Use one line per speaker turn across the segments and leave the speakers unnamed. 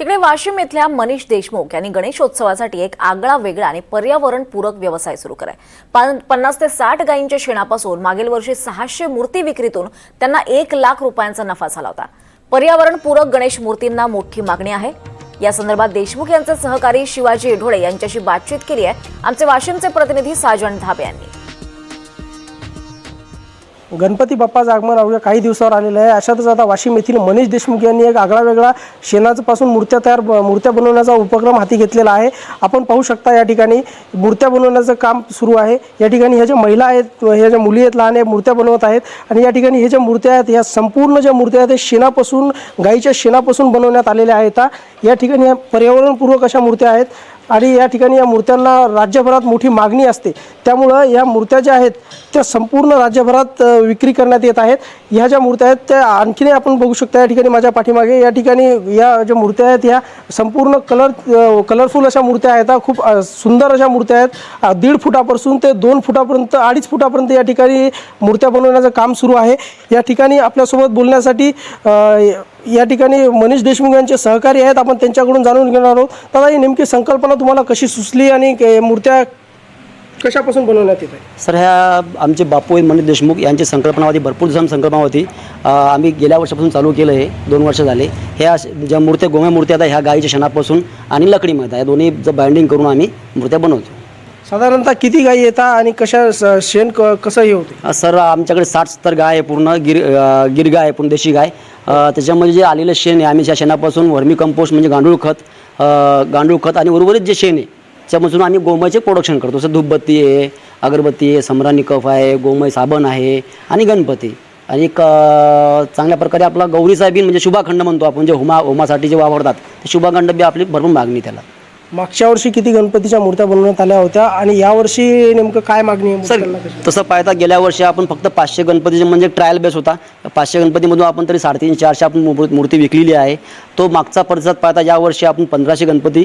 तिकडे वाशिम इथल्या मनीष देशमुख यांनी गणेशोत्सवासाठी एक आगळा वेगळा आणि पर्यावरणपूरक व्यवसाय सुरू केलाय। 50 ते 60 गायींच्या शेणापासून मागील वर्षी 600 मूर्ती विक्रीतून त्यांना 1 लाख रुपयांचा नफा झाला होता। पर्यावरणपूरक गणेश मूर्तींना मोठी मागणी आहे। या संदर्भात देशमुख यांचे सहकारी शिवाजी ढोळे यांच्याशी बातचीत केली आहे आमचे वाशिमचे प्रतिनिधी साजन धाबे यांनी।
गणपती बाप्पाचं आगमन अवघ्या काही दिवसावर आलेलं आहे। अशातच आता वाशिम येथील मनीष देशमुख यांनी एक आगळा वेगळा शेणापासून मूर्त्या बनवण्याचा उपक्रम हाती घेतलेला आहे। आपण पाहू शकता या ठिकाणी मूर्त्या बनवण्याचं काम सुरू आहे। या ठिकाणी ह्या ज्या महिला आहेत, ह्या ज्या मुली आहेत, लहान मूर्त्या बनवत आहेत आणि या ठिकाणी हे ज्या मूर्त्या आहेत, ह्या संपूर्ण ज्या मूर्त्या आहेत शेणापासून, गाईच्या शेणापासून बनवण्यात आलेल्या आहेत। या ठिकाणी या पर्यावरणपूरक अशा मूर्त्या आहेत आणि या ठिकाणी या मूर्त्यांना राज्यभरात मोठी मागणी असते। त्यामुळे या मूर्त्या ज्या आहेत त्या संपूर्ण राज्यभरात विक्री करण्यात येत आहेत। ह्या ज्या मूर्त्या आहेत त्या आणखीनही आपण बघू शकता या ठिकाणी माझ्या पाठीमागे या ठिकाणी या ज्या मूर्त्या आहेत ह्या संपूर्ण कलरफुल अशा मूर्त्या आहेत। खूप सुंदर अशा मूर्त्या आहेत। 1.5 फुटापासून ते 2 फुटापर्यंत 2.5 फुटापर्यंत या ठिकाणी मूर्त्या बनवण्याचं काम सुरू आहे। या ठिकाणी आपल्यासोबत बोलण्यासाठी या ठिकाणी मनीष देशमुख यांचे सहकारी आहेत। आपण त्यांच्याकडून जाणून घेणार आहोत। दादा, ही नेमकी संकल्पना तुम्हाला कशी सुचली आणि मूर्त्या कशापासून बनवण्यात येत आहे?
सर, ह्या आमचे बापू मनीष देशमुख यांची संकल्पना होती, भरपूर संकल्पना होती। आम्ही गेल्या वर्षापासून चालू केलं आहे, 2 वर्ष झाले। ह्या ज्या मूर्त्या गोम्या मूर्त्या आहेत ह्या गाईच्या शेणापासून आणि लकडीमध्ये आहे, दोन्ही बाइंडिंग करून आम्ही मूर्त्या बनवतो।
साधारणतः किती गायी येतात आणि कशा शेण कसं हे होते?
सर, आमच्याकडे 60-70 गाय आहे, पूर्ण गिर गाय आहे, पूर्ण देशी गाय। त्याच्यामध्ये जे आलेलं शेण आहे आम्ही त्या शेणापासून वर्मी कंपोस्ट म्हणजे गांडूळ खत आणि उर्वरित जे शेण आहे त्यापासून आम्ही गोमयचे प्रोडक्शन करतो। जसं धूपबत्ती आहे, अगरबत्ती आहे, समरानी कफ आहे, गोमय साबण आहे आणि गणपती आणि एक चांगल्या प्रकारे आपला गौरी साहेबीन म्हणजे शुभाखंड म्हणतो आपण, जे होमासाठी जे वापरतात ते शुभाखंड बी आपली भरपूर मागणी त्याला।
मागच्या वर्षी किती गणपतीच्या मूर्त्या बनवण्यात आल्या होत्या आणि यावर्षी नेमकं काय मागणी आहे?
सर, तसं पाहता गेल्या वर्षी आपण फक्त 500 गणपतीचे म्हणजे ट्रायल बेस होता। 500 गणपतीमधून आपण तरी 350-400 आपण मूर्ती विकलेली आहे। तो मागचा प्रतिसाद पाहता यावर्षी आपण 1500 गणपती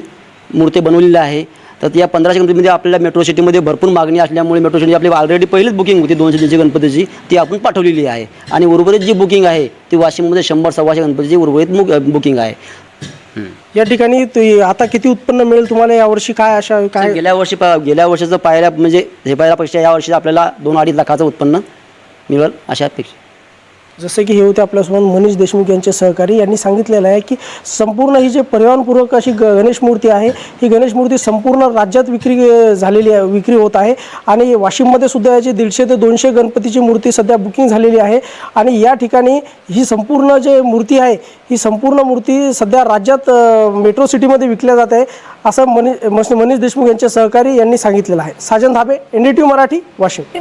मूर्ती बनवलेल्या आहे। तर या 1500 गणपतीमध्ये आपल्याला मेट्रो सिटीमध्ये भरपूर मागणी असल्यामुळे मेट्रो सिटी आपली ऑलरेडी पहिलीच बुकिंग होती 200-300 गणपतीची, ती आपण पाठवलेली आहे आणि उर्वरित जी बुकिंग आहे ती वाशिममध्ये 100-125 गणपतीची उर्वरित बुकिंग आहे।
या ठिकाणी आता किती उत्पन्न मिळेल तुम्हाला यावर्षी? काय अशा काय
गेल्या वर्षीचं पाहिल्या म्हणजे हे पाहिल्यापेक्षा यावर्षी आपल्याला 2-2.5 लाखाचं उत्पन्न मिळेल अशा अपेक्षा।
जसे की हे होते आपल्यासोबत मनीष देशमुख यांचे सहकारी। यांनी सांगितलेलं आहे की संपूर्ण ही जे पर्यावरणपूरक अशी गणेश मूर्ती आहे, ही गणेश मूर्ती संपूर्ण राज्यात विक्री होत आहे आणि वाशिममध्ये सुद्धा याची 150 ते 200 गणपतीची मूर्ती सध्या बुकिंग झालेली आहे आणि या ठिकाणी ही संपूर्ण जे मूर्ती आहे ही संपूर्ण मूर्ती सध्या राज्यात मेट्रो सिटीमध्ये विकल्या जात आहे असं मनीष देशमुख यांचे सहकारी यांनी सांगितलेलं आहे। साजन धाबे, NDTV मराठी, वाशिम।